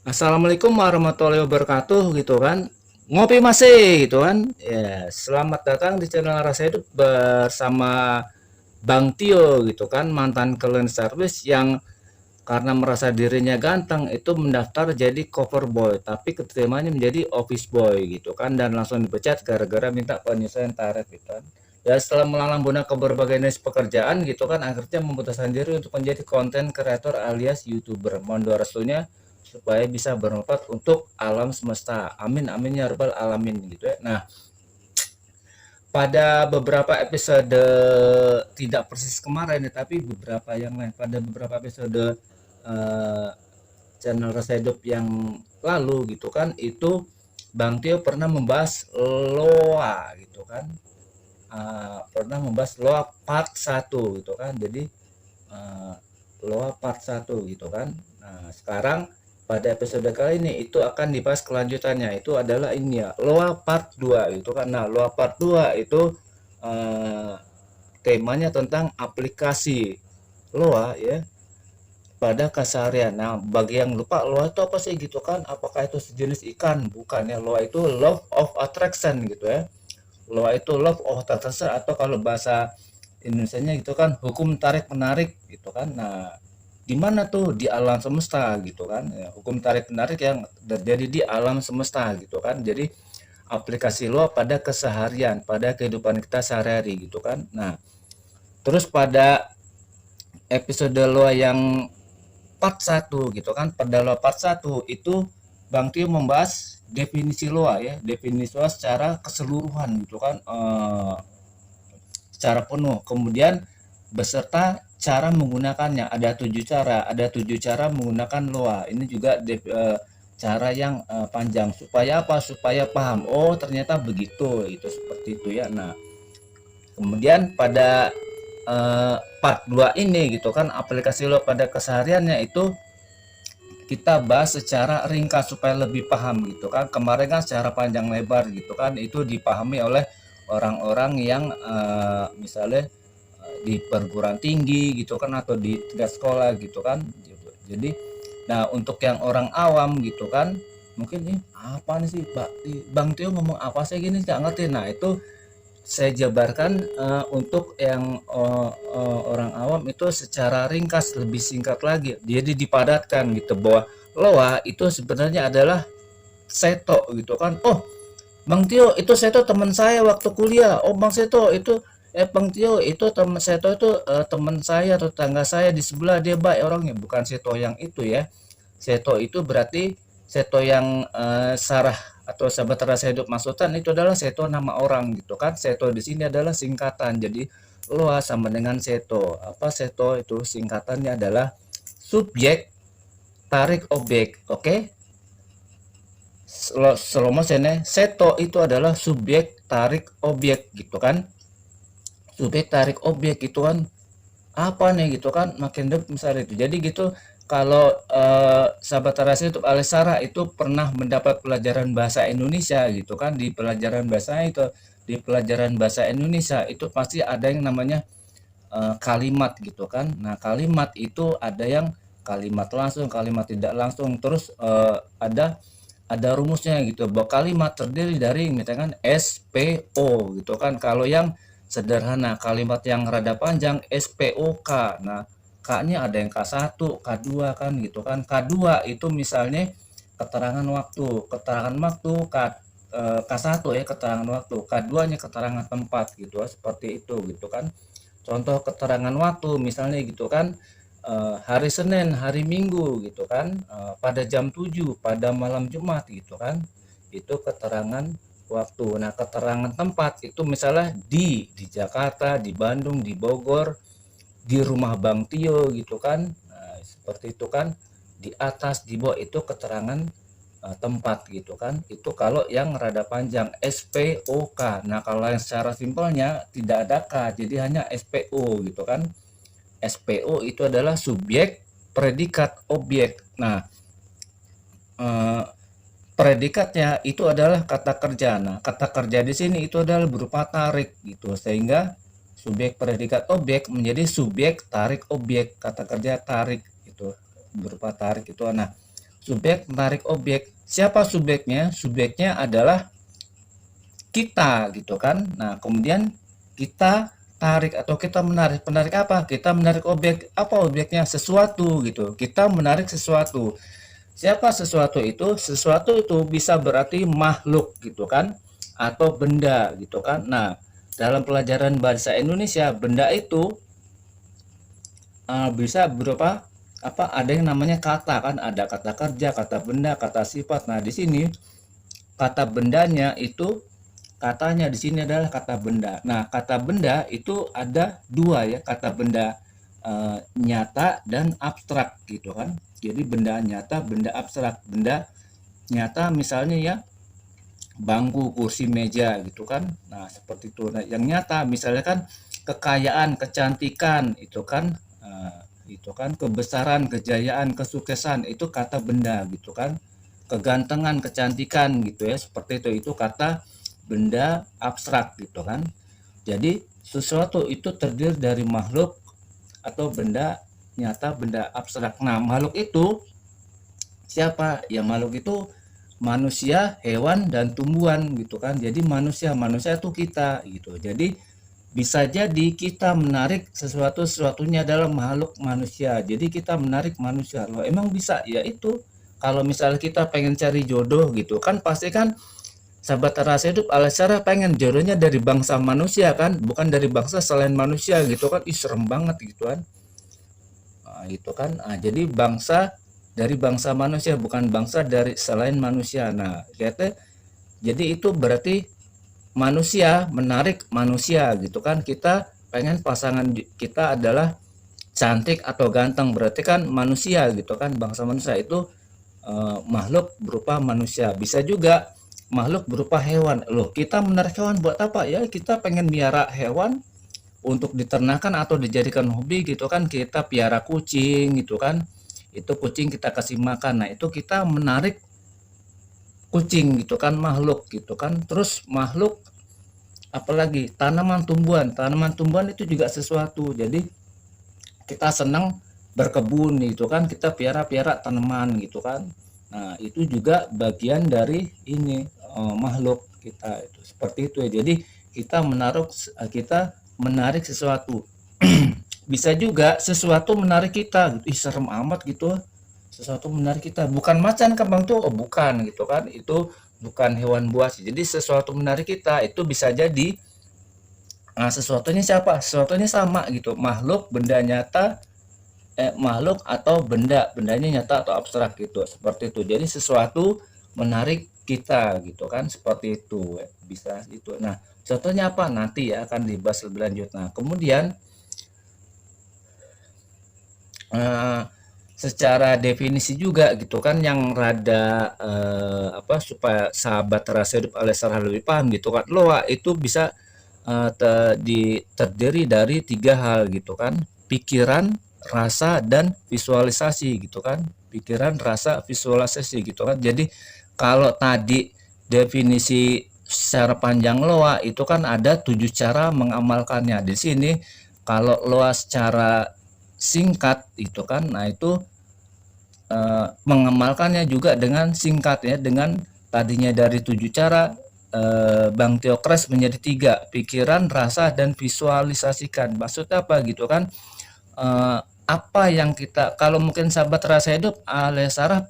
Assalamualaikum warahmatullahi wabarakatuh gitu kan. Ngopi masih gitu kan. Ya, selamat datang di channel Rasa Hidup bersama Bang Tio gitu kan, mantan cleaning service yang karena merasa dirinya ganteng itu mendaftar jadi cover boy, tapi keterimanya menjadi office boy gitu kan dan langsung dipecat gara-gara minta penyesuaian tarif gitu kan. Ya setelah melalang buana ke berbagai jenis pekerjaan gitu kan akhirnya memutuskan diri untuk menjadi konten kreator alias YouTuber. Mohon doa restunya supaya bisa bermanfaat untuk alam semesta. Amin amin ya rabbal alamin gitu ya. Nah, pada beberapa episode tidak persis kemarin ya, tapi beberapa yang lain pada beberapa episode eh, channel Rasa Hidup yang lalu gitu kan itu Bang Tio pernah membahas loa gitu kan. Pernah membahas loa part satu gitu kan. Jadi eh, loa part satu gitu kan. Nah, sekarang pada episode kali ini itu akan dibahas kelanjutannya. Itu adalah ini ya, loa part 2 gitu kan. Nah, loa part 2 itu eh, temanya tentang aplikasi loa ya pada keseharian. Nah, bagi yang lupa loa itu apa sih gitu kan? Apakah itu sejenis ikan? Bukan ya. Loa itu love of attraction gitu ya. Loa itu love of attraction atau kalau bahasa Indonesianya gitu kan hukum tarik menarik gitu kan. Nah, di mana tuh di alam semesta gitu kan. Ya, hukum tarik menarik yang terjadi di alam semesta gitu kan. Jadi aplikasi loa pada keseharian, pada kehidupan kita sehari-hari gitu kan. Nah, terus pada episode loa yang part satu gitu kan. Pada loa part satu itu Bang Tio membahas definisi loa ya, definisi loa secara keseluruhan gitu kan, secara penuh. Kemudian beserta cara menggunakannya. Ada tujuh cara menggunakan loa. Ini juga cara yang panjang. Supaya apa? Supaya paham. Oh ternyata begitu. Itu seperti itu ya. Nah kemudian pada part 2 ini gitu kan aplikasi loa pada kesehariannya itu kita bahas secara ringkas supaya lebih paham gitu kan. Kemarin kan secara panjang lebar gitu kan itu dipahami oleh orang-orang yang misalnya di perguruan tinggi gitu kan atau di tingkat sekolah gitu kan. Jadi nah untuk yang orang awam gitu kan mungkin ini apa nih sih Bang Tio ngomong apa sih gini nggak ngerti. Nah itu saya jabarkan untuk yang orang awam itu secara ringkas lebih singkat lagi. Jadi dipadatkan gitu bahwa loa itu sebenarnya adalah seto gitu kan. Oh, Bang Tio itu seto teman saya waktu kuliah. Oh, Bang Seto itu Bang Tio itu teman Seto itu teman saya atau tetangga saya di sebelah dia baik orangnya. Bukan Seto yang itu ya. Seto itu berarti Seto yang Sarah atau sahabat rasa hidup maksudkan itu adalah Seto nama orang gitu kan. Seto di sini adalah singkatan. Jadi loa sama dengan Seto. Apa Seto itu singkatannya adalah subjek tarik objek. Oke? Selama Seto itu adalah subjek tarik objek gitu kan. Subjek tarik objek itu kan apa nih gitu kan makin dep misalnya itu. Jadi gitu kalau sahabat terasa itu Alesara itu pernah mendapat pelajaran bahasa Indonesia gitu kan di pelajaran bahasa itu di pelajaran bahasa Indonesia itu pasti ada yang namanya kalimat gitu kan. Nah, kalimat itu ada yang kalimat langsung, kalimat tidak langsung. Terus ada rumusnya gitu. Bahwa kalimat terdiri dari misalkan SPO gitu kan. Kalau yang sederhana, kalimat yang rada panjang SPOK. Nah, K-nya ada yang K1, K2 kan gitu kan. K2 itu misalnya keterangan waktu, K1 ya keterangan waktu, K2-nya keterangan tempat gitu seperti itu gitu kan. Contoh keterangan waktu misalnya gitu kan hari Senin, hari Minggu gitu kan pada jam 7 pada malam Jumat gitu kan. Itu keterangan waktu. Nah, keterangan tempat itu misalnya di Jakarta, di Bandung, di Bogor, di rumah Bang Tio gitu kan. Nah, seperti itu kan. Di atas, di bawah itu keterangan tempat gitu kan. Itu kalau yang rada panjang SPOK. Nah, kalau yang secara simpelnya tidak ada K, jadi hanya SPO gitu kan. SPO itu adalah subjek, predikat, objek. Nah, eh, predikatnya itu adalah kata kerja. Nah, kata kerja di sini itu adalah berupa tarik gitu. Sehingga subjek, predikat, objek menjadi subjek, tarik, objek. Kata kerja tarik itu berupa tarik itu. Nah, subjek menarik objek. Siapa subjeknya? Subjeknya adalah kita gitu kan. Nah, kemudian kita tarik atau kita menarik. Menarik apa? Kita menarik objek. Apa objeknya? Sesuatu gitu. Kita menarik sesuatu. Siapa sesuatu itu? Sesuatu itu bisa berarti makhluk gitu kan, atau benda gitu kan. Nah, dalam pelajaran bahasa Indonesia, benda itu bisa berupa apa? Ada yang namanya kata kan, ada kata kerja, kata benda, kata sifat. Nah, di sini kata bendanya itu, katanya di sini adalah kata benda. Nah, kata benda itu ada dua ya, kata benda nyata dan abstrak gitu kan. Jadi benda nyata, benda abstrak. Benda nyata misalnya ya bangku, kursi, meja gitu kan. Nah, seperti itu. Nah, yang nyata misalnya kan kekayaan, kecantikan itu kan kebesaran, kejayaan, kesuksesan itu kata benda gitu kan. Kegantengan, kecantikan gitu ya, seperti itu kata benda abstrak gitu kan. Jadi sesuatu itu terdiri dari makhluk atau benda nyata, benda abstrak. Nah, makhluk itu siapa? Ya, makhluk itu manusia, hewan, dan tumbuhan gitu kan. Jadi manusia itu kita gitu. Jadi bisa jadi kita menarik sesuatunya adalah makhluk manusia. Jadi kita menarik manusia. Loh, emang bisa? Ya itu. Kalau misalnya kita pengen cari jodoh gitu kan, pasti kan sahabat rasa hidup Alesara pengen jodohnya dari bangsa manusia kan, bukan dari bangsa selain manusia gitu kan. Ih, serem banget gitu kan. Nah, itu kan. Nah, jadi dari bangsa manusia, bukan bangsa dari selain manusia. Nah, lihat ya. Jadi itu berarti manusia menarik manusia gitu kan. Kita pengen pasangan kita adalah cantik atau ganteng, berarti kan manusia gitu kan. Bangsa manusia itu makhluk berupa manusia. Bisa juga makhluk berupa hewan. Loh, kita menarik hewan buat apa? Ya, kita pengen miara hewan untuk diternakan atau dijadikan hobi gitu kan. Kita piara kucing gitu kan. Itu kucing kita kasih makan. Nah, itu kita menarik kucing gitu kan, makhluk gitu kan. Terus makhluk apalagi tanaman tumbuhan itu juga sesuatu. Jadi kita senang berkebun gitu kan, kita piara tanaman gitu kan. Nah, itu juga bagian dari ini makhluk kita itu seperti itu ya. Jadi kita menarik sesuatu. Bisa juga sesuatu menarik kita. Ih, serem amat gitu. Sesuatu menarik kita. Bukan macan kembang tuh, oh, bukan gitu kan. Itu bukan hewan buas. Jadi sesuatu menarik kita itu bisa jadi sesuatunya siapa? Sesuatunya sama gitu. Makhluk, benda nyata, makhluk atau bendanya nyata atau abstrak gitu. Seperti itu. Jadi sesuatu menarik kita gitu kan, seperti itu bisa itu. Nah, contohnya apa nanti ya akan dibahas lebih lanjut. Nah, kemudian secara definisi juga gitu kan, yang rada supaya sahabat rasa hidup Alesara lebih paham gitu kan. Loa itu bisa terdiri dari 3 hal gitu kan, pikiran, rasa, dan visualisasi gitu kan. Pikiran, rasa, visualisasi gitu kan. Jadi kalau tadi definisi secara panjang loa itu kan ada 7 cara mengamalkannya. Di sini kalau loa secara singkat itu kan, nah itu mengamalkannya juga dengan singkat ya, dengan tadinya dari 7 cara Bang Theocles menjadi 3, pikiran, rasa, dan visualisasikan. Maksudnya apa gitu kan, apa yang kita, kalau mungkin sahabat rasa hidup Alesara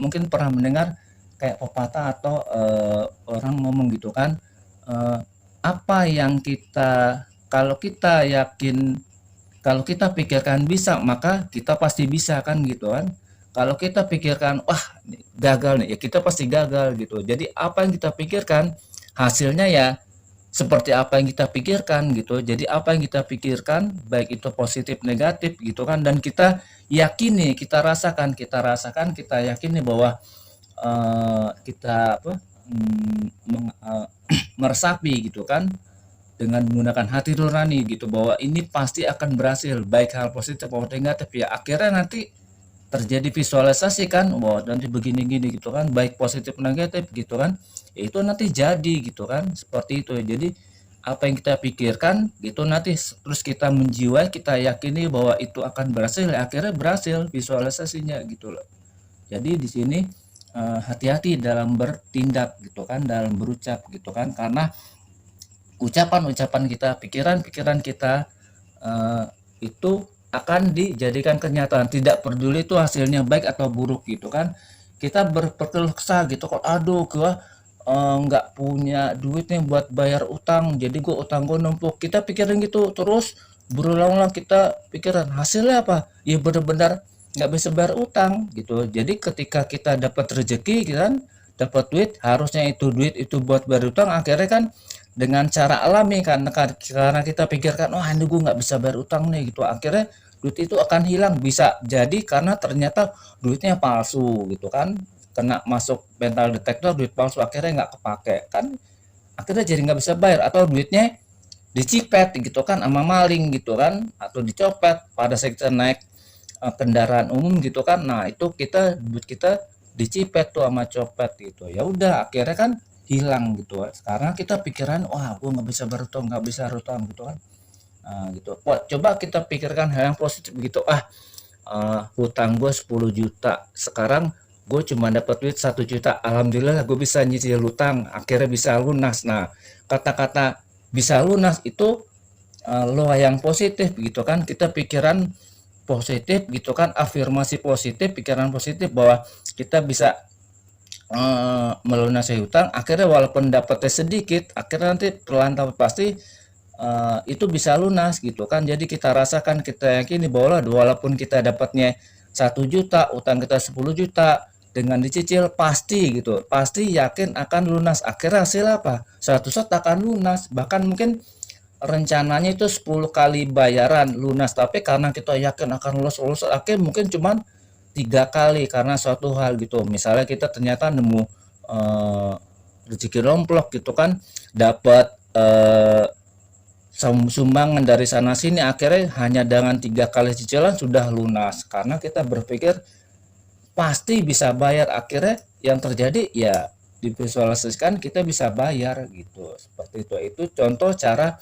mungkin pernah mendengar kayak pepatah atau orang ngomong gitu kan, apa yang kita, kalau kita yakin, kalau kita pikirkan bisa, maka kita pasti bisa kan gitu kan. Kalau kita pikirkan wah gagal nih, ya kita pasti gagal gitu. Jadi apa yang kita pikirkan hasilnya ya seperti apa yang kita pikirkan gitu. Jadi apa yang kita pikirkan baik itu positif negatif gitu kan, dan kita yakini, kita rasakan, kita yakini bahwa kita meresapi gitu kan, dengan menggunakan hati nurani gitu, bahwa ini pasti akan berhasil, baik hal positif maupun negatif ya. Akhirnya nanti terjadi visualisasi kan, wah nanti begini-gini gitu kan, baik positif negatif gitu kan, itu nanti jadi gitu kan, seperti itu. Jadi apa yang kita pikirkan gitu nanti terus kita menjiwai, kita yakini bahwa itu akan berhasil, akhirnya berhasil visualisasinya gitu loh. Jadi di sini hati-hati dalam bertindak gitu kan, dalam berucap gitu kan, karena ucapan-ucapan kita, pikiran-pikiran kita itu akan dijadikan kenyataan. Tidak peduli itu hasilnya baik atau buruk gitu kan. Kita berkeluh kesah gitu kok, aduh gua nggak punya duit nih buat bayar utang, jadi gua utang gua numpuk. Kita pikirin gitu terus berulang-ulang, kita pikiran hasilnya apa? Ya benar-benar nggak bisa bayar utang gitu. Jadi ketika kita dapat rezeki gitu kan, dapat duit, harusnya itu duit itu buat bayar utang, akhirnya kan dengan cara alami karena kita pikirkan, wah ini gue nggak bisa bayar utang nih gitu, akhirnya duit itu akan hilang. Bisa jadi karena ternyata duitnya palsu gitu kan, kena masuk mental detector, duit palsu, akhirnya nggak kepake kan, akhirnya jadi nggak bisa bayar, atau duitnya dicipet gitu kan sama maling gitu kan, atau dicopet pada saat kita naik kendaraan umum gitu kan. Nah itu duit kita dicipet tuh sama copet gitu, ya udah akhirnya kan hilang gitu. Sekarang kita pikiran, wah gue nggak bisa berutang, nggak bisa berutang gitu kan. Nah, gitu. Wah, coba kita pikirkan hal yang positif gitu. Hutang gue 10 juta, sekarang gue cuma dapat duit 1 juta, alhamdulillah gue bisa nyicil hutang, akhirnya bisa lunas. Nah kata-kata bisa lunas itu lo yang positif gitu kan, kita pikiran positif gitu kan, afirmasi positif, pikiran positif bahwa kita bisa melunasi hutang, akhirnya walaupun dapatnya sedikit, akhirnya nanti perlahan tapi pasti itu bisa lunas gitu kan. Jadi kita rasakan, kita yakini bahwa walaupun kita dapatnya 1 juta, utang kita 10 juta, dengan dicicil pasti gitu, pasti yakin akan lunas. Akhirnya hasil apa? Suatu saat akan lunas, bahkan mungkin rencananya itu 10 kali bayaran lunas, tapi karena kita yakin akan lulus akhirnya mungkin cuman 3 kali karena suatu hal gitu. Misalnya kita ternyata nemu rezeki romplok gitu kan, dapat sumbangan dari sana sini, akhirnya hanya dengan 3 kali cicilan sudah lunas karena kita berpikir pasti bisa bayar. Akhirnya yang terjadi ya divisualisasikan kita bisa bayar gitu, seperti itu contoh cara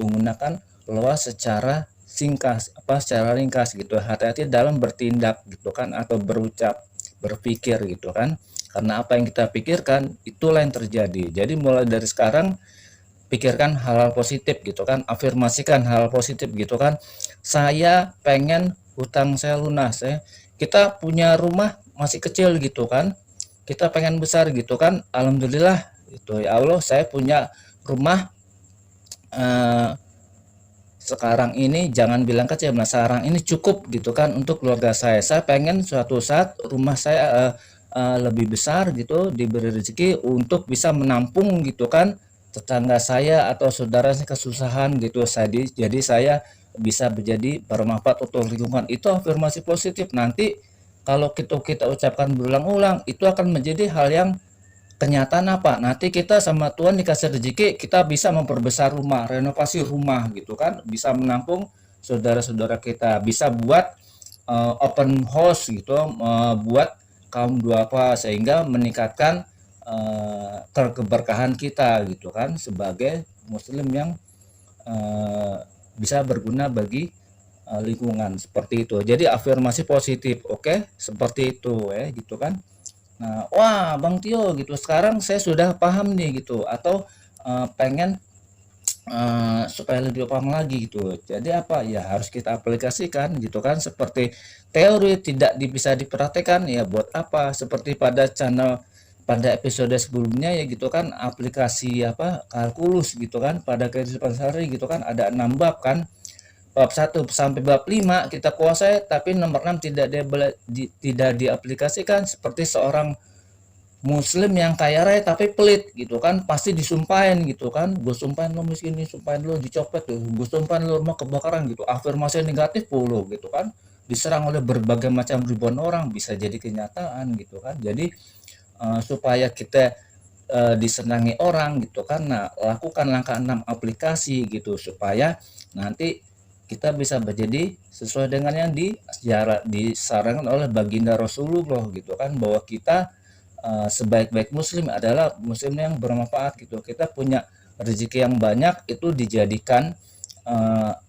menggunakan loa secara secara ringkas gitu. Hati-hati dalam bertindak gitu kan, atau berucap, berpikir gitu kan, karena apa yang kita pikirkan itulah yang terjadi. Jadi mulai dari sekarang pikirkan hal-hal positif gitu kan, afirmasikan hal positif gitu kan. Saya pengen hutang saya lunas ya. Kita punya rumah masih kecil gitu kan, kita pengen besar gitu kan, alhamdulillah itu ya Allah saya punya rumah sekarang ini, jangan bilang kecil, nah sekarang ini cukup gitu kan untuk keluarga saya. Saya pengen suatu saat rumah saya lebih besar gitu, diberi rezeki untuk bisa menampung gitu kan tetangga saya atau saudara saya kesusahan gitu. Jadi saya bisa menjadi bermanfaat untuk lingkungan. Itu afirmasi positif. Nanti kalau kita ucapkan berulang-ulang, itu akan menjadi hal yang kenyataan. Apa nanti kita sama Tuhan dikasih rezeki, kita bisa memperbesar rumah, renovasi rumah gitu kan, bisa menampung saudara-saudara kita, bisa buat open house gitu, buat kaum duafa, sehingga meningkatkan keberkahan kita gitu kan, sebagai muslim yang bisa berguna bagi lingkungan, seperti itu. Jadi afirmasi positif, oke, seperti itu ya gitu kan. Nah, wah Bang Tio gitu, sekarang saya sudah paham nih gitu, atau pengen supaya lebih paham lagi gitu. Jadi apa ya, harus kita aplikasikan gitu kan, seperti teori tidak bisa dipraktekkan ya buat apa. Seperti pada episode sebelumnya ya gitu kan, aplikasi kalkulus gitu kan pada kehidupan sehari gitu kan, ada 6 bab kan. Bab 1 sampai bab 5 kita kuasai, tapi nomor 6 tidak diaplikasikan. Seperti seorang muslim yang kaya raya tapi pelit gitu kan, pasti disumpahin gitu kan, gue sumpahin lo miskin, sumpahin lo dicopet tuh, gue sumpahin lo rumah kebakaran gitu. Afirmasi negatif puluh gitu kan, diserang oleh berbagai macam ribuan orang, bisa jadi kenyataan gitu kan. Jadi supaya kita disenangi orang gitu kan, nah lakukan langkah 6 aplikasi gitu, supaya nanti kita bisa menjadi sesuai dengan yang disarankan oleh baginda Rasulullah gitu kan, bahwa kita sebaik-baik muslim adalah muslim yang bermanfaat gitu. Kita punya rezeki yang banyak, itu dijadikan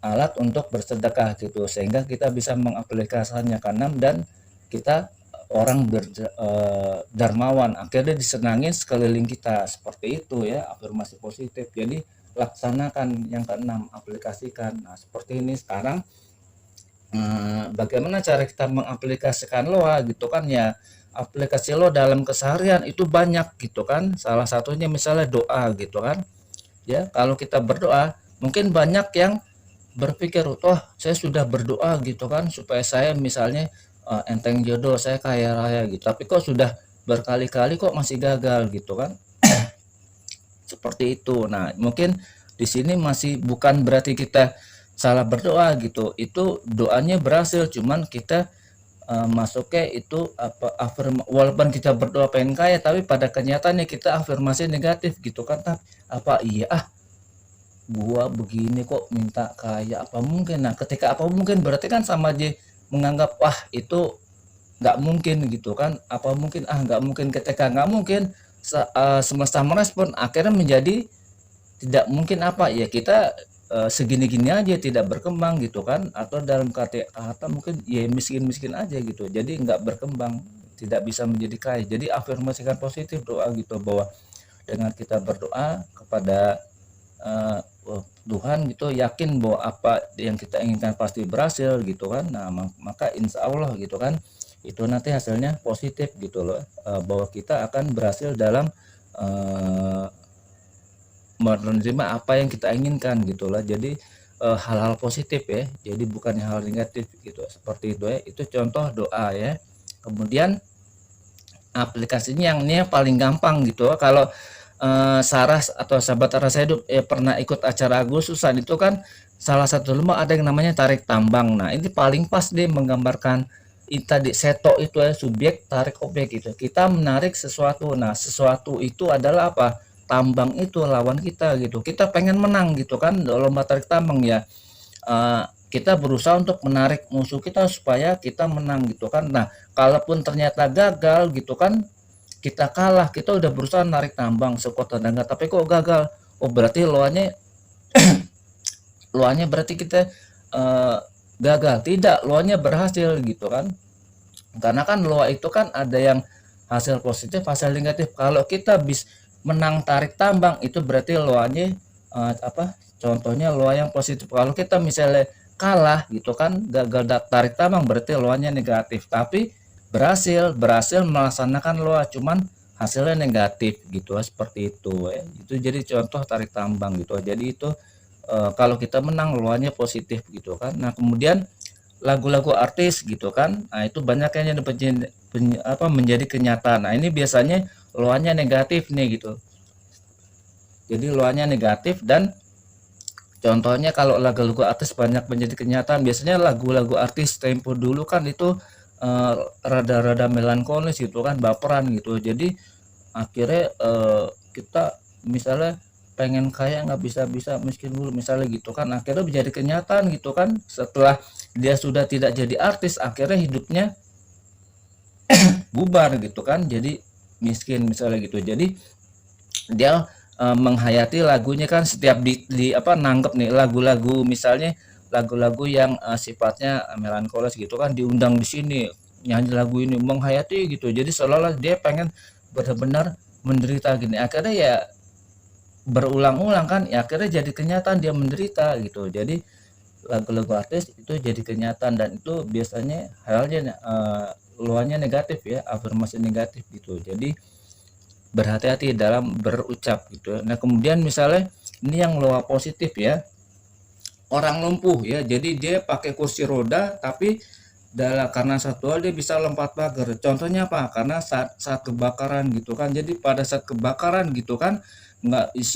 alat untuk bersedekah gitu, sehingga kita bisa mengaplikasikannya ke 6, dan kita orang dermawan, akhirnya disenangin sekeliling kita, seperti itu ya afirmasi positif. Jadi laksanakan yang keenam, aplikasikan. Nah seperti ini sekarang bagaimana cara kita mengaplikasikan loa gitu kan ya. Aplikasi lo dalam keseharian itu banyak gitu kan, salah satunya misalnya doa gitu kan ya. Kalau kita berdoa mungkin banyak yang berpikir, oh saya sudah berdoa gitu kan supaya saya misalnya enteng jodoh, saya kaya raya gitu, tapi kok sudah berkali-kali kok masih gagal gitu kan. Seperti itu. Nah mungkin di sini masih bukan berarti kita salah berdoa gitu, itu doanya berhasil, cuman kita masuknya itu walaupun kita berdoa pengen kaya, tapi pada kenyataannya kita afirmasi negatif gitu kan. Apa iya gua begini kok minta kaya, apa mungkin. Nah ketika apa mungkin berarti kan sama aja menganggap wah itu nggak mungkin gitu kan. Apa mungkin nggak mungkin, ketika nggak mungkin semesta merespon akhirnya menjadi tidak mungkin. Apa ya kita segini-gini aja tidak berkembang gitu kan, atau dalam kata mungkin ya miskin-miskin aja gitu, jadi nggak berkembang, tidak bisa menjadi kaya. Jadi afirmasikan positif, doa gitu, bahwa dengan kita berdoa kepada Tuhan gitu, yakin bahwa apa yang kita inginkan pasti berhasil gitu kan. Nah maka insya Allah gitu kan itu nanti hasilnya positif gitu loh, bahwa kita akan berhasil dalam menerima apa yang kita inginkan gitu lah. Jadi hal-hal positif ya, jadi bukan hal negatif gitu, seperti itu ya. Itu contoh doa ya. Kemudian aplikasinya yang ini yang paling gampang gitu. Kalau Sarah atau sahabat rasa hidup pernah ikut acara Agustusan itu kan, salah satu lomba ada yang namanya tarik tambang. Nah ini paling pas deh menggambarkan tadi seto itu ya, subjek tarik objek gitu. Kita menarik sesuatu. Nah sesuatu itu adalah apa? Tambang itu lawan kita gitu. Kita pengen menang gitu kan, lomba tarik tambang ya. Kita berusaha untuk menarik musuh kita supaya kita menang gitu kan. Nah kalaupun ternyata gagal gitu kan, kita kalah, kita udah berusaha narik tambang sekuat tenaga tapi kok gagal, oh berarti loanya berarti kita gagal. Tidak, loanya berhasil gitu kan, karena kan loa itu kan ada yang hasil positif, hasil negatif. Kalau kita menang tarik tambang itu berarti loanya contohnya loa yang positif. Kalau kita misalnya kalah gitu kan, gagal tarik tambang, berarti loanya negatif. Tapi berhasil melaksanakan loa, cuman hasilnya negatif gitu, seperti itu ya. Itu jadi contoh tarik tambang gitu. Jadi itu kalau kita menang loanya positif gitu kan. Nah kemudian lagu-lagu artis gitu kan, nah itu banyak yang menjadi kenyataan. Nah ini biasanya loanya negatif nih gitu, jadi loanya negatif. Dan contohnya kalau lagu-lagu artis banyak menjadi kenyataan, biasanya lagu-lagu artis tempo dulu kan itu rada-rada melankolis gitu kan, baperan gitu. Jadi akhirnya kita misalnya pengen kaya nggak bisa miskin dulu misalnya gitu kan, akhirnya menjadi kenyataan gitu kan. Setelah dia sudah tidak jadi artis, akhirnya hidupnya bubar gitu kan, jadi miskin misalnya gitu. Jadi dia menghayati lagunya kan, setiap nanggep nih lagu-lagu, misalnya lagu-lagu yang sifatnya melankolis gitu kan, diundang di sini nyanyi lagu ini, menghayati gitu. Jadi seolah-olah dia pengen benar-benar menderita gini, akhirnya ya berulang-ulang kan ya, akhirnya jadi kenyataan dia menderita gitu. Jadi lagu-lagu artis itu jadi kenyataan, dan itu biasanya halnya luarnya negatif ya, afirmasi negatif gitu. Jadi berhati-hati dalam berucap gitu. Nah kemudian misalnya ini yang loa positif ya, orang lumpuh ya, jadi dia pakai kursi roda tapi karena satu hal dia bisa lompat pagar. Contohnya apa? Karena saat kebakaran gitu kan, jadi pada saat kebakaran gitu kan,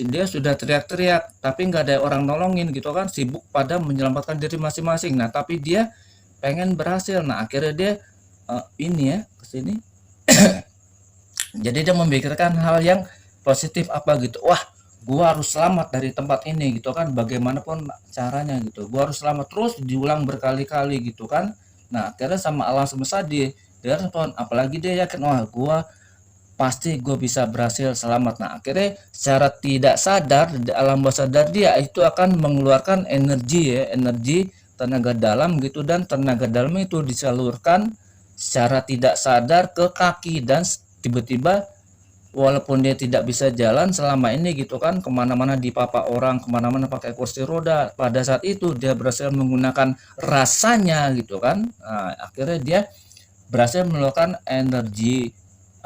dia sudah teriak-teriak tapi nggak ada orang nolongin gitu kan, sibuk pada menyelamatkan diri masing-masing. Nah tapi dia pengen berhasil, nah akhirnya dia ini ya kesini jadi dia memikirkan hal yang positif apa gitu, wah gua harus selamat dari tempat ini gitu kan, bagaimanapun caranya gitu, gua harus selamat. Terus diulang berkali-kali gitu kan. Nah akhirnya sama alam semesta dia respon, apalagi dia yakin wah gua pasti gue bisa berhasil selamat. Nah akhirnya secara tidak sadar di alam bawah sadar dia itu akan mengeluarkan energi ya, energi tenaga dalam gitu, dan tenaga dalam itu disalurkan secara tidak sadar ke kaki, dan tiba-tiba walaupun dia tidak bisa jalan selama ini gitu kan, kemana-mana dipapa orang, kemana-mana pakai kursi roda, pada saat itu dia berhasil menggunakan rasanya gitu kan. Nah, akhirnya dia berhasil mengeluarkan energi,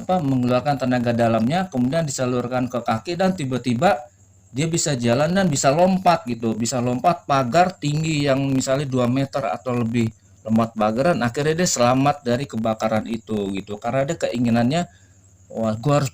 mengeluarkan tenaga dalamnya, kemudian disalurkan ke kaki, dan tiba-tiba dia bisa jalan dan bisa lompat gitu, bisa lompat pagar tinggi yang misalnya 2 meter atau lebih, lompat pagar, dan akhirnya dia selamat dari kebakaran itu gitu, karena dia keinginannya, wah gua harus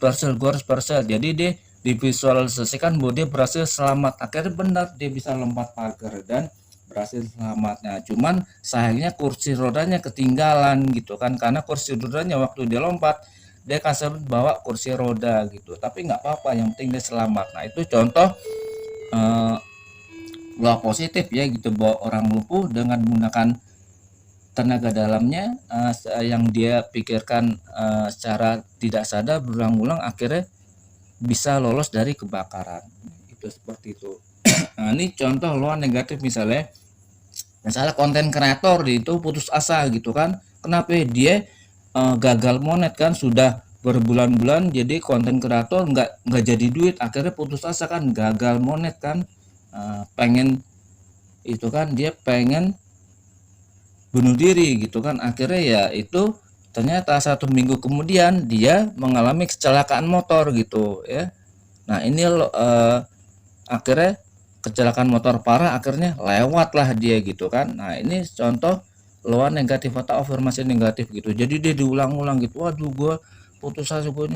berhasil, jadi dia divisualisasikan bahwa dia berhasil selamat, akhirnya benar dia bisa lompat pagar dan berhasil selamatnya. Cuman sayangnya kursi rodanya ketinggalan gitu kan, karena kursi rodanya waktu dia lompat dia kasih bawa kursi roda gitu, tapi nggak apa-apa, yang penting dia selamat. Nah itu contoh eh, luah positif ya gitu, bahwa orang lumpuh dengan menggunakan tenaga dalamnya yang dia pikirkan secara tidak sadar berulang-ulang, akhirnya bisa lolos dari kebakaran. Itu seperti itu. Nah ini contoh luar negatif, misalnya konten kreator itu putus asa gitu kan, kenapa dia gagal monet kan, sudah berbulan-bulan jadi konten kreator nggak jadi duit, akhirnya putus asa kan, gagal monet kan. Pengen itu kan, dia pengen bunuh diri gitu kan, akhirnya ya itu ternyata 1 minggu kemudian dia mengalami kecelakaan motor gitu ya. Nah ini akhirnya kecelakaan motor parah, akhirnya lewatlah dia gitu kan. Nah ini contoh luar negatif atau afirmasi negatif gitu, jadi dia diulang-ulang gitu, waduh gue putus asa, gue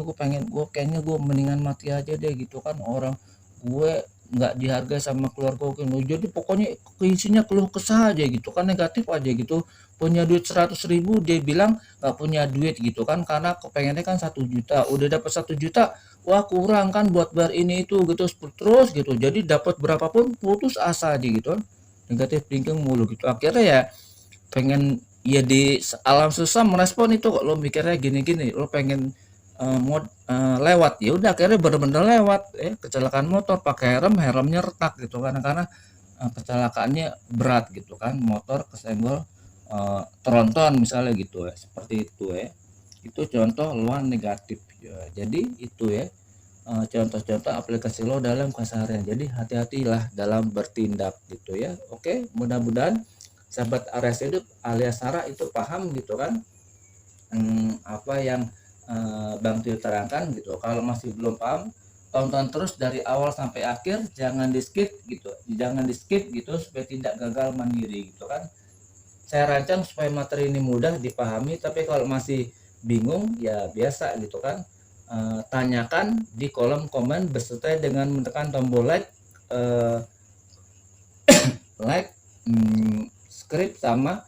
kayaknya gue mendingan mati aja deh gitu kan, orang gue nggak dihargai sama keluarga gue, jadi pokoknya isinya keluh kesah aja gitu kan, negatif aja gitu. Punya duit 100.000 dia bilang nggak punya duit gitu kan, karena kepengennya kan 1 juta, udah dapat 1 juta, wah kurang kan buat bayar ini itu gitu, terus gitu, jadi dapat berapapun putus asa aja gitu, negatif thinking mulu gitu, akhirnya ya pengen ya di alam susah merespon itu, kok lo mikirnya gini-gini, lo pengen lewat, ya udah akhirnya bener-bener lewat kecelakaan motor, pakai helmnya retak gitu kan, karena kecelakaannya berat gitu kan, motor kesenggol tronton misalnya gitu ya, seperti itu ya. Itu contoh luar negatif ya. Jadi itu ya contoh-contoh aplikasi lo dalam keseharian, jadi hati-hatilah dalam bertindak gitu ya. Oke, mudah-mudahan sahabat Aries Hidup alias Sarah itu paham gitu kan, apa yang Bang Tio terangkan gitu. Kalau masih belum paham, tonton terus dari awal sampai akhir, jangan di skip gitu, supaya tidak gagal mandiri gitu kan. Saya rancang supaya materi ini mudah dipahami, tapi kalau masih bingung ya biasa gitu kan, tanyakan di kolom komen beserta dengan menekan tombol like, subscribe sama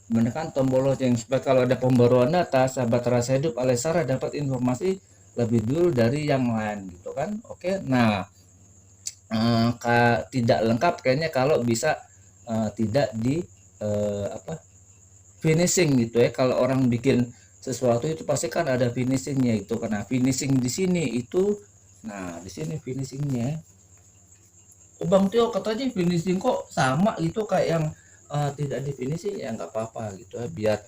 menekan tombol lonceng, supaya kalau ada pembaruan data sahabat Rasa Hidup alias Sarah dapat informasi lebih dulu dari yang lain gitu kan. Oke, nah tidak lengkap kayaknya kalau bisa tidak di finishing gitu ya. Kalau orang bikin sesuatu itu pasti kan ada finishingnya itu, karena finishing di sini itu, nah di sini finishingnya. Bang Tio katanya finishing kok sama gitu kayak yang tidak di finishing, ya nggak apa-apa gitu ya, biar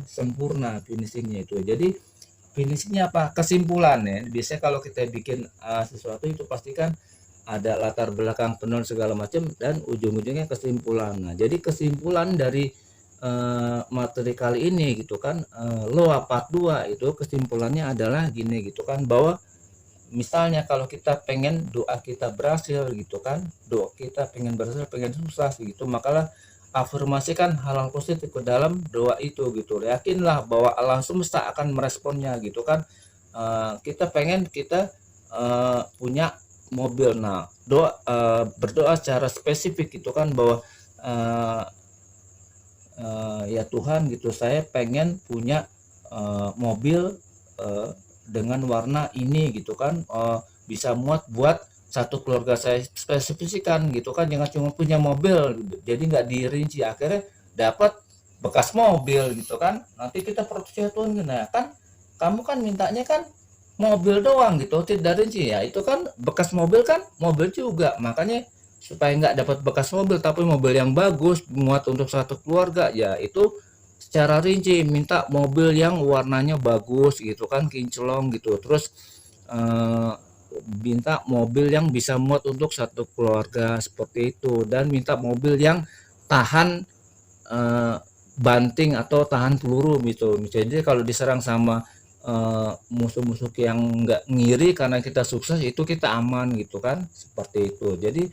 sempurna finishingnya itu. Jadi finishingnya apa? Kesimpulan ya. Biasanya kalau kita bikin sesuatu itu pasti kan ada latar belakang penuh segala macam dan ujung-ujungnya kesimpulan. Nah, jadi kesimpulan dari materi kali ini gitu kan, Loa part 2 itu kesimpulannya adalah gini gitu kan, bahwa misalnya kalau kita pengen doa kita berhasil gitu kan, doa kita pengen berhasil, pengen sukses gitu, makalah afirmasikan hal-hal positif ke dalam doa itu gitu. Yakinlah bahwa alam semesta akan meresponnya gitu kan. Kita pengen kita punya mobil, nah berdoa secara spesifik gitu kan, bahwa ya Tuhan gitu, saya pengen punya mobil dengan warna ini gitu kan, bisa muat buat satu keluarga saya, spesifikasikan gitu kan, jangan cuma punya mobil jadi nggak dirinci, akhirnya dapat bekas mobil gitu kan, nanti kita protes ya Tuhan, nah kan kamu kan mintanya kan mobil doang gitu, tidak rinci, ya itu kan bekas mobil kan mobil juga, makanya supaya nggak dapat bekas mobil tapi mobil yang bagus muat untuk satu keluarga, ya itu secara rinci, minta mobil yang warnanya bagus gitu kan, kinclong gitu. Terus eh, minta mobil yang bisa muat untuk satu keluarga seperti itu, dan minta mobil yang tahan eh, banting atau tahan peluru gitu. Jadi kalau diserang sama musuh-musuh yang nggak ngiri karena kita sukses, itu kita aman gitu kan, seperti itu. Jadi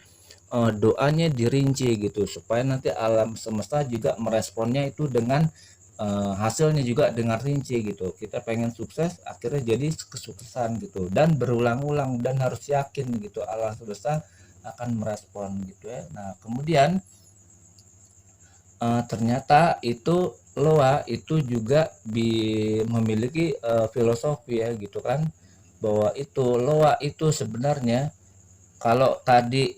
doanya dirinci gitu supaya nanti alam semesta juga meresponnya itu dengan hasilnya juga dengan rinci gitu. Kita pengen sukses, akhirnya jadi kesuksesan gitu, dan berulang-ulang, dan harus yakin gitu alam semesta akan merespon gitu ya. Nah kemudian ternyata itu Loa itu juga memiliki filosofi ya gitu kan, bahwa itu Loa itu sebenarnya, kalau tadi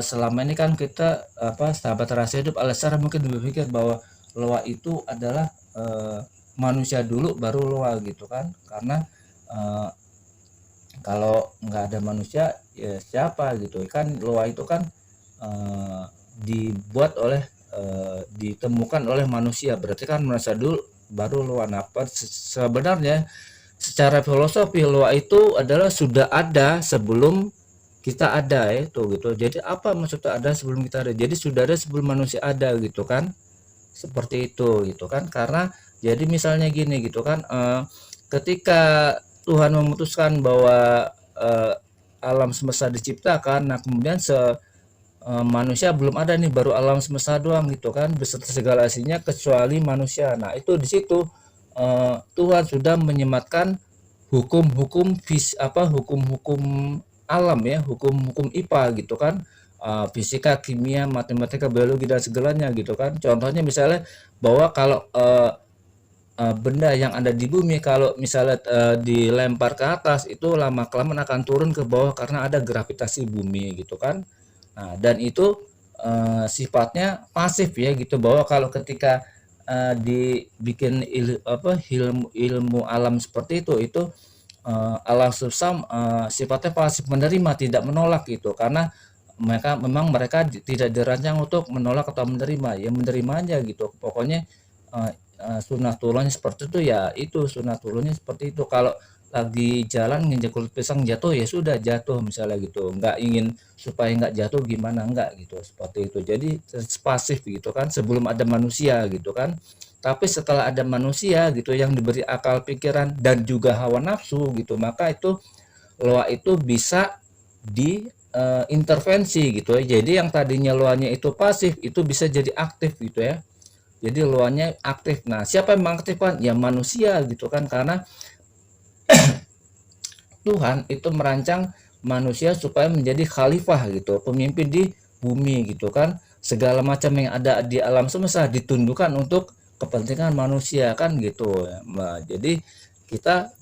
selama ini kan kita sahabat rahasia hidup Alesara mungkin berpikir bahwa Loa itu adalah manusia dulu baru Loa gitu kan, karena eh, kalau nggak ada manusia ya siapa gitu kan. Loa itu kan eh, dibuat oleh ditemukan oleh manusia, berarti kan manusia dulu baru Loa. Nah, sebenarnya secara filosofi Loa itu adalah sudah ada sebelum kita ada ya, itu gitu. Jadi apa maksudnya ada sebelum kita ada? Jadi sudah ada sebelum manusia ada gitu kan, seperti itu gitu kan. Karena jadi misalnya gini gitu kan, ketika Tuhan memutuskan bahwa alam semesta diciptakan, nah kemudian manusia belum ada nih, baru alam semesta doang gitu kan, beserta segala isinya kecuali manusia. Nah itu di situ Tuhan sudah menyematkan hukum-hukum hukum-hukum alam ya, hukum-hukum IPA gitu kan, fisika, kimia, matematika, biologi dan segalanya gitu kan. Contohnya misalnya bahwa kalau benda yang ada di bumi kalau misalnya dilempar ke atas, itu lama kelamaan akan turun ke bawah karena ada gravitasi bumi gitu kan. Nah, dan itu sifatnya pasif ya gitu, bahwa kalau ketika dibikin ilmu alam seperti itu alam semesta sifatnya pasif, menerima, tidak menolak gitu, karena mereka tidak dirancang untuk menolak atau menerima, ya menerima aja gitu. Pokoknya sunatullahnya seperti itu ya, itu sunatullahnya seperti itu. Kalau lagi jalan nginjek kulit pisang jatuh, ya sudah jatuh misalnya gitu, nggak ingin supaya nggak jatuh gimana, nggak gitu, seperti itu. Jadi pasif gitu kan sebelum ada manusia gitu kan. Tapi setelah ada manusia gitu yang diberi akal pikiran dan juga hawa nafsu gitu, maka itu loa itu bisa diintervensi gitu ya. Jadi yang tadinya loanya itu pasif itu bisa jadi aktif gitu ya. Jadi loanya aktif. Nah, siapa yang mengaktifkan? Ya manusia gitu kan, karena Tuhan itu merancang manusia supaya menjadi khalifah gitu, pemimpin di bumi gitu kan. Segala macam yang ada di alam semesta ditundukkan untuk kepentingan manusia kan gitu. Nah, jadi kita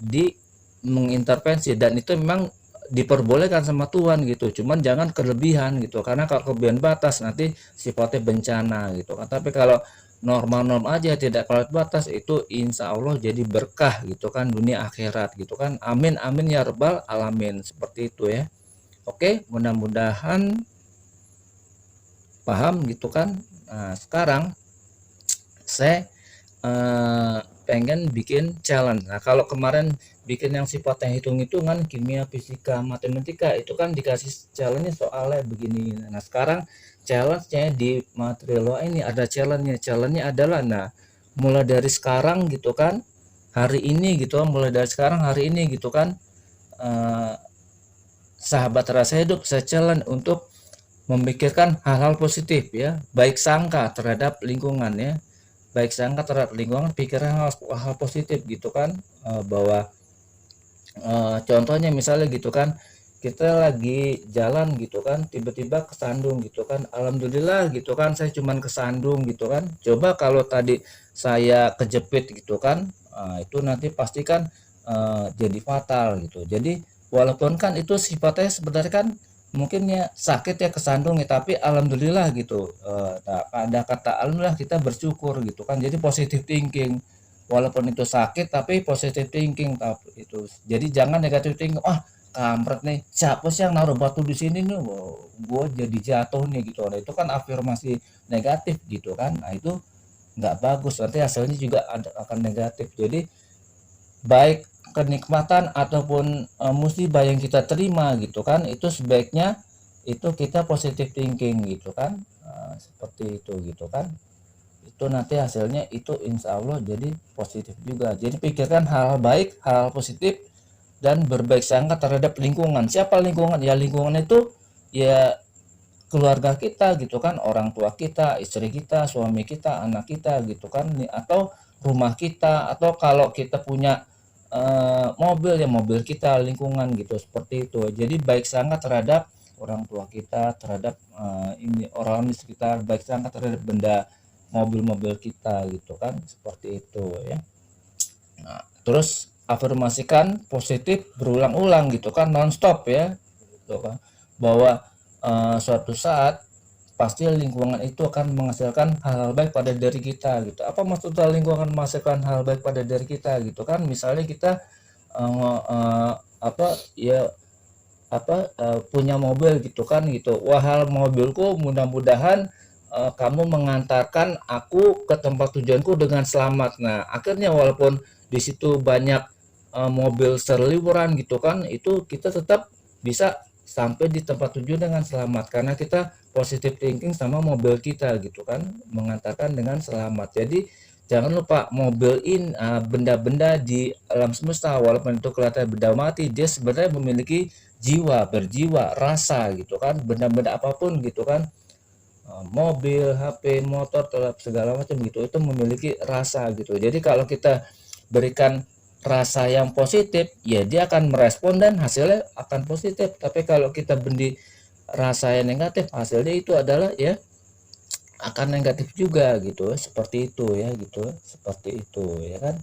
mengintervensi, dan itu memang diperbolehkan sama Tuhan gitu. Cuman jangan kelebihan gitu, karena kalau kelebihan batas nanti sifatnya bencana gitu kan. Tapi kalau normal-norm aja, tidak kelewat batas, itu insya Allah jadi berkah gitu kan, dunia akhirat gitu kan. Amin amin ya rabbal alamin, seperti itu ya. Oke, mudah-mudahan paham gitu kan. Nah sekarang saya pengen bikin challenge. Nah kalau kemarin bikin yang sifatnya hitung-hitungan, kimia, fisika, matematika, itu kan dikasih challenge soalnya begini. Nah sekarang challenge-nya di materi lo ini ada challenge-nya. Challenge-nya adalah, nah mulai dari sekarang gitu kan, hari ini gitu, mulai dari sekarang hari ini gitu kan, sahabat rasa hidup saya challenge untuk memikirkan hal-hal positif ya, baik sangka terhadap lingkungan ya, baik sangka terhadap lingkungan, pikiran hal positif gitu kan. Bahwa contohnya misalnya gitu kan, kita lagi jalan gitu kan, tiba-tiba kesandung gitu kan, alhamdulillah gitu kan, saya cuman kesandung gitu kan. Coba kalau tadi saya kejepit gitu kan, itu nanti pastikan jadi fatal gitu. Jadi walaupun kan itu sifatnya sebenarnya kan mungkin ya sakit ya, kesandung ya, tapi alhamdulillah gitu. Nah, ada kata alhamdulillah, kita bersyukur gitu kan. Jadi positive thinking, walaupun itu sakit tapi positive thinking, tapi itu jadi jangan negatif thinking. Kampret nih, siapa sih yang naruh batu di sini nih, gue jadi jatuh nih gitu. Nah itu kan afirmasi negatif gitu kan. Nah itu nggak bagus, nanti hasilnya juga akan negatif. Jadi baik kenikmatan ataupun musibah yang kita terima gitu kan, itu sebaiknya itu kita positive thinking gitu kan. Seperti itu gitu kan, itu nanti hasilnya itu insya Allah jadi positif juga. Jadi pikirkan hal baik, hal positif, dan berbaik sangka terhadap lingkungan. Siapa lingkungan? Ya lingkungan itu ya keluarga kita gitu kan, orang tua kita, istri kita, suami kita, anak kita gitu kan, atau rumah kita, atau kalau kita punya mobil ya mobil kita, lingkungan gitu, seperti itu. Jadi baik sangka terhadap orang tua kita, terhadap ini orang di sekitar, baik sangka terhadap benda, mobil-mobil kita gitu kan, seperti itu ya. Nah, terus afirmasikan positif berulang-ulang gitu kan, nonstop ya gitu kan, bahwa suatu saat pasti lingkungan itu akan menghasilkan hal-hal baik pada diri kita gitu. Apa maksudnya lingkungan menghasilkan hal baik pada diri kita gitu kan? Misalnya kita apa ya punya mobil gitu kan gitu. Wah, mobilku mudah-mudahan kamu mengantarkan aku ke tempat tujuanku dengan selamat. Nah, akhirnya walaupun di situ banyak mobil serliburan gitu kan, itu kita tetap bisa sampai di tempat tujuan dengan selamat karena kita positive thinking sama mobil kita gitu kan, mengantarkan dengan selamat. Jadi jangan lupa mobil ini benda-benda di alam semesta walaupun itu kelihatan benda mati, dia sebenarnya memiliki jiwa, berjiwa, rasa gitu kan, benda-benda apapun gitu kan, mobil, HP, motor, segala macam gitu, itu memiliki rasa gitu. Jadi kalau kita berikan rasa yang positif, ya dia akan merespon dan hasilnya akan positif. Tapi kalau kita beri rasa yang negatif, hasilnya itu adalah ya akan negatif juga gitu, seperti itu ya gitu, seperti itu ya kan.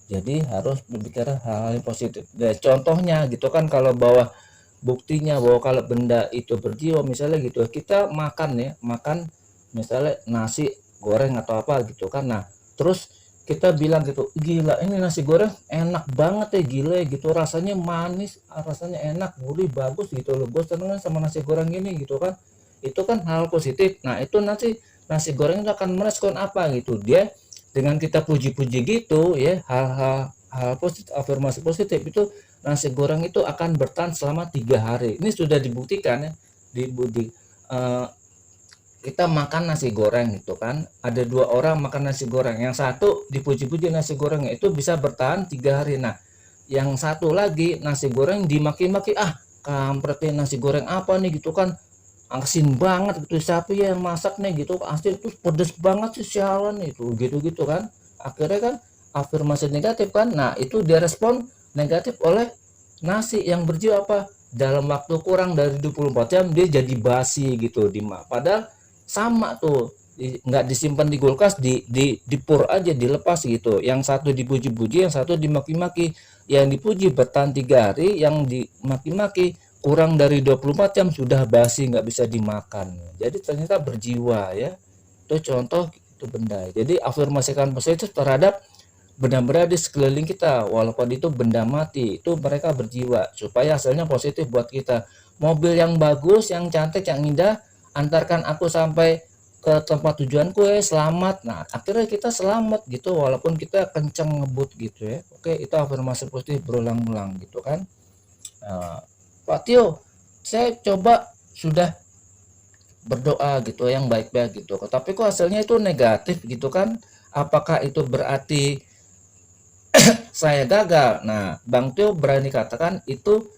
Jadi harus berbicara hal-hal yang positif. Nah, contohnya gitu kan, kalau bahwa buktinya bahwa kalau benda itu berjiwa misalnya gitu, kita makan ya, makan misalnya nasi goreng atau apa gitu kan. Nah, terus kita bilang gitu, gila ini nasi goreng enak banget ya, gila ya gitu, rasanya manis, rasanya enak, gurih, bagus gitu loh, gue seneng sama nasi goreng ini gitu kan. Itu kan hal positif. Nah, itu nanti nasi goreng itu akan merespon apa gitu, dia dengan kita puji-puji gitu ya, hal positif, afirmasi positif itu, nasi goreng itu akan bertahan selama 3 hari. Ini sudah dibuktikan ya, kita makan nasi goreng gitu kan, ada 2 orang makan nasi goreng, yang satu dipuji-puji nasi gorengnya itu bisa bertahan 3 hari. Nah, yang satu lagi nasi goreng dimaki-maki, kampretnya nasi goreng apa nih gitu kan, asin banget gitu, siapa yang masak nih gitu, asin itu pedes banget sih sialan itu gitu-gitu kan. Akhirnya kan afirmasi negatif kan. Nah, itu direspon negatif oleh nasi yang berjiwa apa, dalam waktu kurang dari 24 jam dia jadi basi gitu. Padahal sama tuh, nggak disimpan di kulkas, dipur aja, dilepas gitu. Yang satu dipuji-puji, yang satu dimaki-maki. Yang dipuji bertahan 3 hari, yang dimaki-maki kurang dari 24 jam sudah basi, nggak bisa dimakan. Jadi ternyata berjiwa ya. Itu contoh itu benda. Jadi afirmasikan positif terhadap benda-benda di sekeliling kita, walaupun itu benda mati, itu mereka berjiwa supaya hasilnya positif buat kita. Mobil yang bagus, yang cantik, yang indah, antarkan aku sampai ke tempat tujuanku ya, selamat. Nah, akhirnya kita selamat gitu walaupun kita kenceng ngebut gitu ya. Oke, itu afirmasi positif berulang-ulang gitu kan. Pak Tio, saya coba sudah berdoa gitu yang baik-baik gitu, tapi kok hasilnya itu negatif gitu kan. Apakah itu berarti saya gagal? Nah, Bang Tio berani katakan itu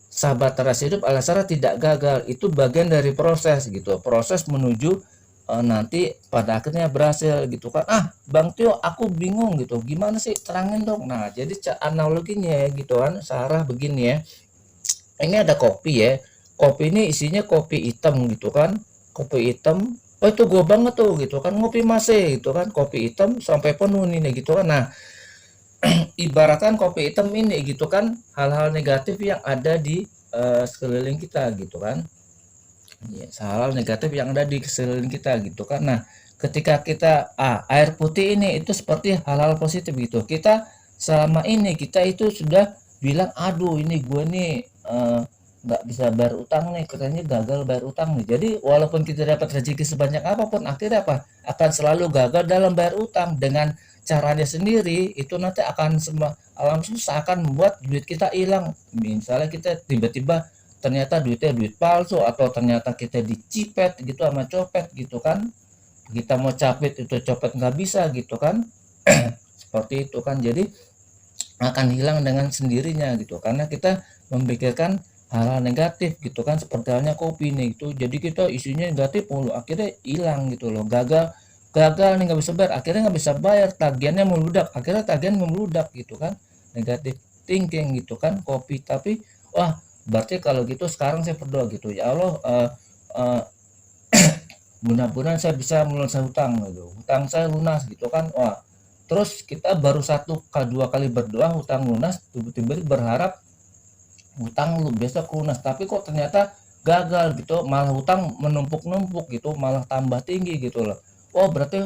sahabat teras hidup Alasara tidak gagal, itu bagian dari proses gitu, proses menuju nanti pada akhirnya berhasil gitu kan. Bang Tio aku bingung gitu, gimana sih, terangin dong. Nah, jadi analoginya ya gitu kan, Sarah begini ya, ini ada kopi ya, kopi ini isinya kopi hitam gitu kan, kopi hitam, oh itu gue banget tuh gitu kan, ngopi masih gitu kan, kopi hitam sampai penuh nih gitu kan. Nah, ibaratkan kopi hitam ini gitu kan, hal-hal negatif yang ada di sekeliling kita gitu kan ya, hal-hal negatif yang ada di sekeliling kita gitu kan. Nah, ketika kita air putih ini itu seperti hal-hal positif gitu, kita selama ini kita itu sudah bilang, aduh ini gue nih nggak bisa bayar utang nih, katanya gagal bayar utang nih. Jadi walaupun kita dapat rezeki sebanyak apapun, akhirnya apa? Akan selalu gagal dalam bayar utang. Dengan caranya sendiri itu nanti akan semua alam susah akan membuat duit kita hilang. Misalnya kita tiba-tiba ternyata duitnya duit palsu, atau ternyata kita dicipet gitu sama copet gitu kan. Kita mau capit itu copet nggak bisa gitu kan. Seperti itu kan. Jadi akan hilang dengan sendirinya gitu, karena kita memikirkan hal-hal negatif gitu kan, seperti halnya kopi nih gitu. Jadi kita isinya negatif mulu, akhirnya hilang gitu loh. Gagal gagal nih, nggak bisa bayar, akhirnya nggak bisa bayar, tagihannya meludak, akhirnya tagihan meludak gitu kan. Negatif thinking gitu kan kopi. Tapi wah, berarti kalau gitu sekarang saya berdoa gitu, ya Allah, eh, mudah-mudahan saya bisa melunasi hutang gitu, hutang saya lunas gitu kan. Wah, terus kita baru satu dua kali berdoa hutang lunas, tiba-tiba berharap hutang lu besok lunas, tapi kok ternyata gagal gitu, malah hutang menumpuk-numpuk gitu, malah tambah tinggi gitu loh. Oh berarti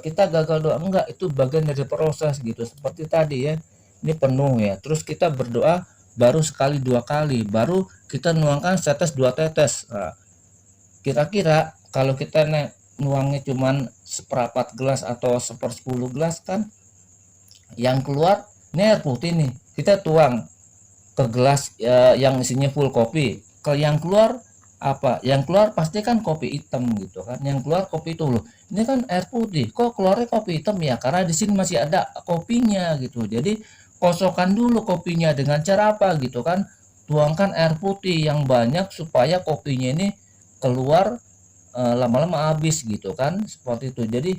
kita gagal doa? Enggak, itu bagian dari proses gitu. Seperti tadi ya, ini penuh ya, terus kita berdoa baru sekali dua kali, baru kita nuangkan setetes dua tetes. Nah, kira-kira kalau kita nuangnya cuman seperempat gelas atau sepersepuluh gelas kan, yang keluar ini air putih nih, kita tuang ke gelas yang isinya full kopi. Kalau yang keluar apa? Yang keluar pasti kan kopi hitam gitu kan. Yang keluar kopi itu loh. Ini kan air putih. Kok keluarnya kopi hitam ya? Karena di sini masih ada kopinya gitu. Jadi kosongkan dulu kopinya dengan cara apa gitu kan? Tuangkan air putih yang banyak supaya kopinya ini keluar lama-lama habis gitu kan. Seperti itu. Jadi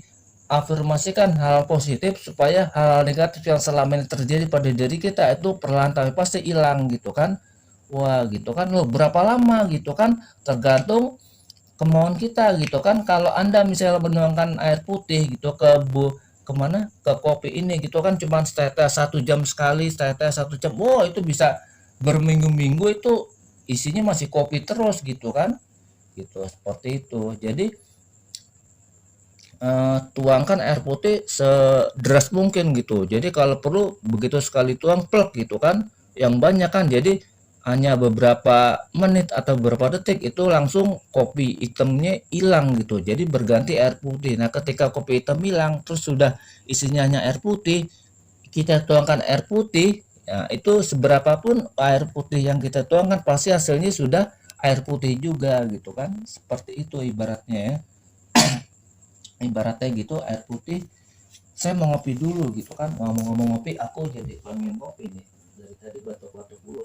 afirmasikan hal positif supaya hal negatif yang selama ini terjadi pada diri kita itu perlahan tapi pasti hilang gitu kan. Wah gitu kan loh, berapa lama gitu kan, tergantung kemauan kita gitu kan. Kalau Anda misalnya menuangkan air putih gitu kemana ke kopi ini gitu kan, cuma setetes 1 jam sekali, setetes 1 jam, wow itu bisa berminggu-minggu itu isinya masih kopi terus gitu kan. Gitu seperti itu. Jadi tuangkan air putih sederas mungkin gitu. Jadi kalau perlu begitu sekali tuang plek gitu kan, yang banyak kan. Jadi hanya beberapa menit atau beberapa detik itu langsung kopi hitamnya hilang gitu. Jadi berganti air putih. Nah, ketika kopi hitam hilang terus sudah isinya hanya air putih, kita tuangkan air putih, ya itu seberapapun air putih yang kita tuangkan pasti hasilnya sudah air putih juga gitu kan. Seperti itu ibaratnya ya. Ibaratnya gitu air putih. Saya mau ngopi dulu gitu kan, ngomong-ngomong ngopi aku jadi pengen ngopi nih dari tadi batuk-batuk dulu.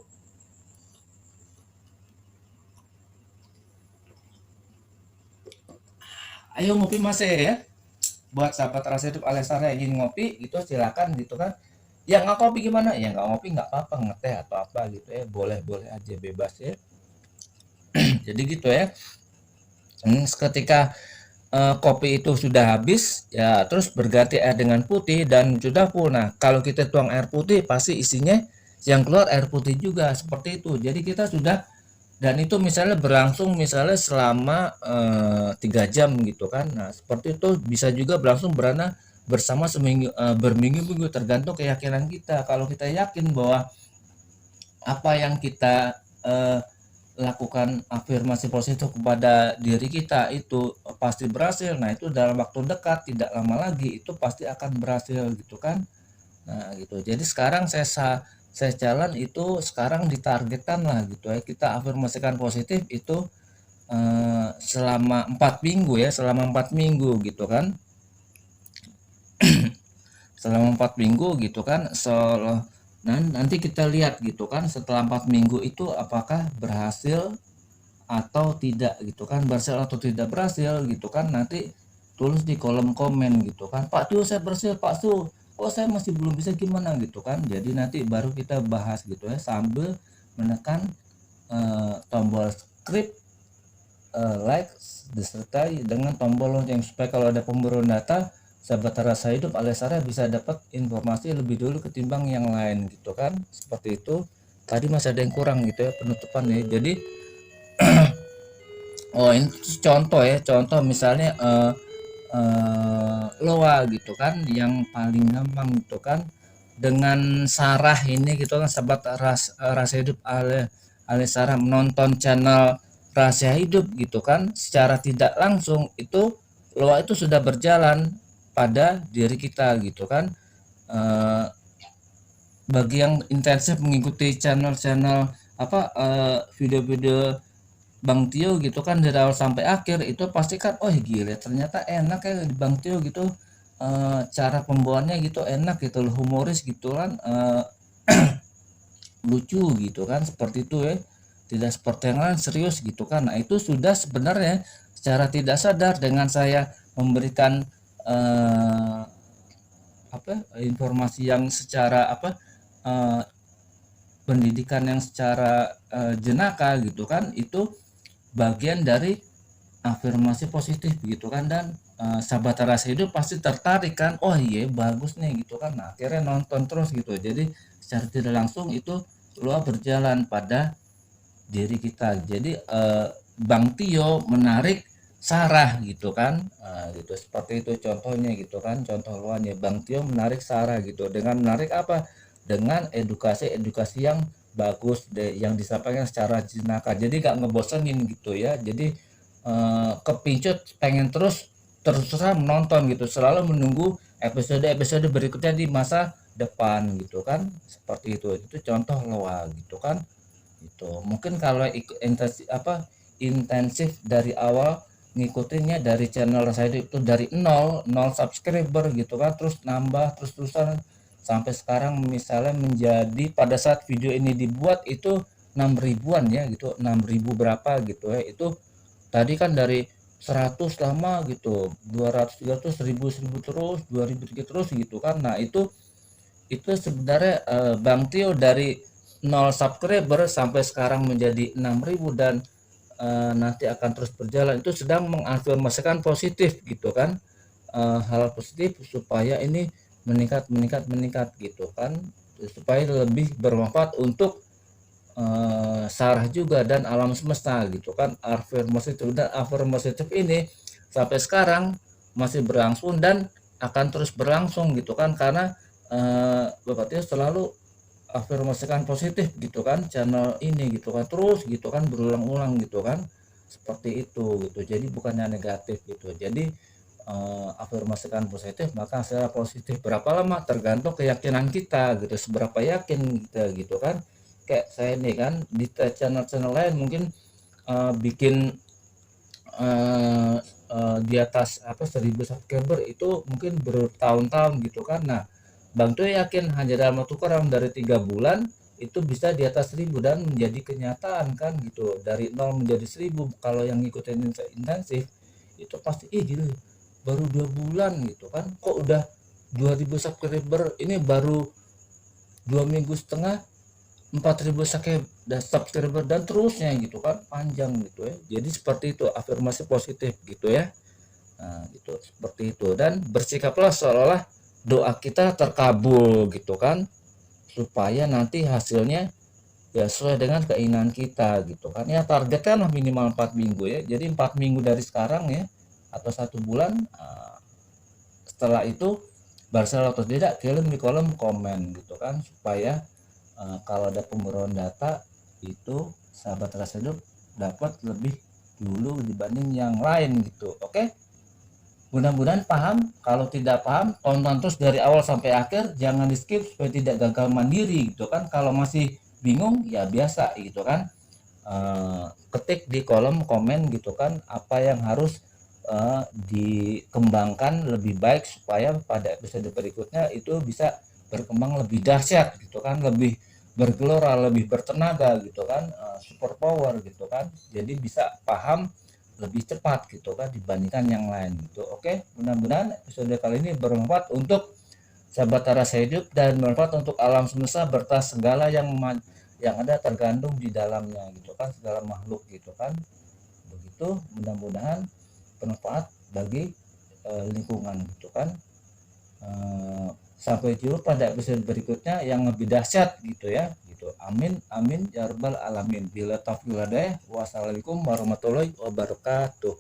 Ayo ngopi mas ya, buat sahabat rasa hidup alias saya ingin ngopi gitu silakan gitu kan. Ya nggak kopi gimana ya, nggak ngopi nggak apa-apa, ngeteh atau apa gitu ya, boleh boleh aja, bebas ya. Jadi gitu ya. Ketika kopi itu sudah habis ya, terus berganti air dengan putih dan sudah full. Nah kalau kita tuang air putih pasti isinya yang keluar air putih juga, seperti itu. Jadi kita sudah, dan itu misalnya berlangsung misalnya selama 3 jam gitu kan. Nah seperti itu bisa juga berlangsung bersama seminggu, berminggu-minggu, tergantung keyakinan kita. Kalau kita yakin bahwa apa yang kita lakukan afirmasi positif kepada diri kita itu pasti berhasil. Nah itu dalam waktu dekat, tidak lama lagi itu pasti akan berhasil gitu kan. Nah gitu, jadi sekarang saya jalan itu sekarang ditargetkan lah gitu ya, kita afirmasikan positif itu selama 4 minggu ya, selama 4 minggu gitu kan. Selama 4 minggu gitu kan. Nanti kita lihat gitu kan setelah 4 minggu itu apakah berhasil atau tidak gitu kan, berhasil atau tidak berhasil gitu kan. Nanti tulis di kolom komen gitu kan, Pak Su saya berhasil, Pak Su oh saya masih belum bisa, gimana gitu kan. Jadi nanti baru kita bahas gitu ya, sambil menekan tombol subscribe, like, disertai dengan tombol lonceng supaya kalau ada pembaruan data sahabat rasa hidup alias Sarah bisa dapat informasi lebih dulu ketimbang yang lain gitu kan. Seperti itu. Tadi masih ada yang kurang gitu ya penutupan ya. Jadi oh ini contoh ya, contoh misalnya loa gitu kan, yang paling gampang gitu kan, dengan Sarah ini gitu kan, sahabat rasa hidup alias Sarah menonton channel Rahasia Hidup gitu kan, secara tidak langsung itu loa itu sudah berjalan pada diri kita gitu kan. Eh, Bagi yang intensif mengikuti channel-channel apa video-video Bang Tio gitu kan dari awal sampai akhir, itu pasti kan oh gila ternyata enak ya di Bang Tio gitu, cara pembawaannya gitu enak gitu loh, humoris gitu kan, lucu gitu kan, seperti itu ya, tidak seperti yang lain serius gitu kan. Nah itu sudah sebenarnya secara tidak sadar dengan saya memberikan eh, apa informasi yang secara apa eh, pendidikan yang secara jenaka gitu kan, itu bagian dari afirmasi positif gitu kan. Dan sahabat rasa hidup pasti tertarik kan, oh iya bagus nih gitu kan. Nah, akhirnya nonton terus gitu. Jadi secara tidak langsung itu luar berjalan pada diri kita. Jadi Bang Tio menarik Sarah gitu kan, gitu seperti itu contohnya gitu kan. Contoh luarnya Bang Tio menarik Sarah gitu, dengan menarik apa, dengan edukasi yang bagus yang disampaikan secara jenaka, jadi gak ngebosenin gitu ya. Jadi kepincut pengen terus-terusan menonton gitu, selalu menunggu episode-episode berikutnya di masa depan gitu kan, seperti itu contoh loa gitu kan. Itu mungkin kalau intensif dari awal ngikutinnya dari channel saya itu dari nol subscriber gitu kan, terus nambah terus-terusan sampai sekarang misalnya menjadi pada saat video ini dibuat itu 6 ribuan ya gitu, 6 ribu berapa gitu ya. Itu tadi kan dari 100 lama gitu, 200 300 1000 terus 2000 terus gitu kan. Nah itu sebenarnya Bang Tio dari 0 subscriber sampai sekarang menjadi 6 ribu, dan nanti akan terus berjalan, itu sedang mengafirmasikan positif gitu kan, hal positif supaya ini meningkat meningkat meningkat gitu kan, supaya lebih bermanfaat untuk Sarah juga dan alam semesta gitu kan. Afirmasi ini sampai sekarang masih berlangsung dan akan terus berlangsung gitu kan, karena Bapak Tio selalu afirmasikan positif gitu kan channel ini gitu kan, terus gitu kan berulang-ulang gitu kan, seperti itu gitu. Jadi bukannya negatif gitu. Jadi afirmasikan positif maka hasilnya positif. Berapa lama tergantung keyakinan kita gitu, seberapa yakin kita gitu kan. Kayak saya nih kan di channel-channel lain mungkin bikin di atas 1000 subscriber itu mungkin bertahun-tahun gitu kan. Nah Bang Tio yakin hanya dalam waktu kurang dari 3 bulan itu bisa di atas 1000 dan menjadi kenyataan kan gitu, dari 0 menjadi 1000. Kalau yang ngikutin intensif itu pasti gila baru 2 bulan gitu kan, kok udah 2000 subscriber, ini baru 2 minggu setengah 4000 subscriber dan terusnya gitu kan, panjang gitu ya. Jadi seperti itu afirmasi positif gitu ya. Nah gitu seperti itu, dan bersikaplah seolah-olah doa kita terkabul gitu kan, supaya nanti hasilnya ya sesuai dengan keinginan kita gitu kan. Ya targetkan lah minimal 4 minggu ya, jadi 4 minggu dari sekarang ya, atau 1 bulan. Setelah itu berhasil atau tidak kirim di kolom komen gitu kan, supaya kalau ada pembaruan data itu sahabat rasa hidup dapat lebih dulu dibanding yang lain gitu. Oke, mudah-mudahan paham. Kalau tidak paham tonton terus dari awal sampai akhir, jangan di skip supaya tidak gagal mandiri gitu kan. Kalau masih bingung ya biasa gitu kan, ketik di kolom komen gitu kan apa yang harus dikembangkan lebih baik supaya pada episode berikutnya itu bisa berkembang lebih dahsyat gitu kan, lebih bergelora, lebih bertenaga gitu kan, super power gitu kan, jadi bisa paham lebih cepat gitu kan dibandingkan yang lain gitu. Oke, mudah-mudahan episode kali ini bermanfaat untuk sahabat rasa hidup dan bermanfaat untuk alam semesta berta segala yang ada tergandung di dalamnya gitu kan, segala makhluk gitu kan. Begitu, mudah-mudahan bermanfaat bagi lingkungan gitu kan. Sampai jumpa pada episode berikutnya yang lebih dahsyat gitu ya gitu. Amin amin ya rabbal alamin. Bila taufiq wassalamualaikum warahmatullahi wabarakatuh.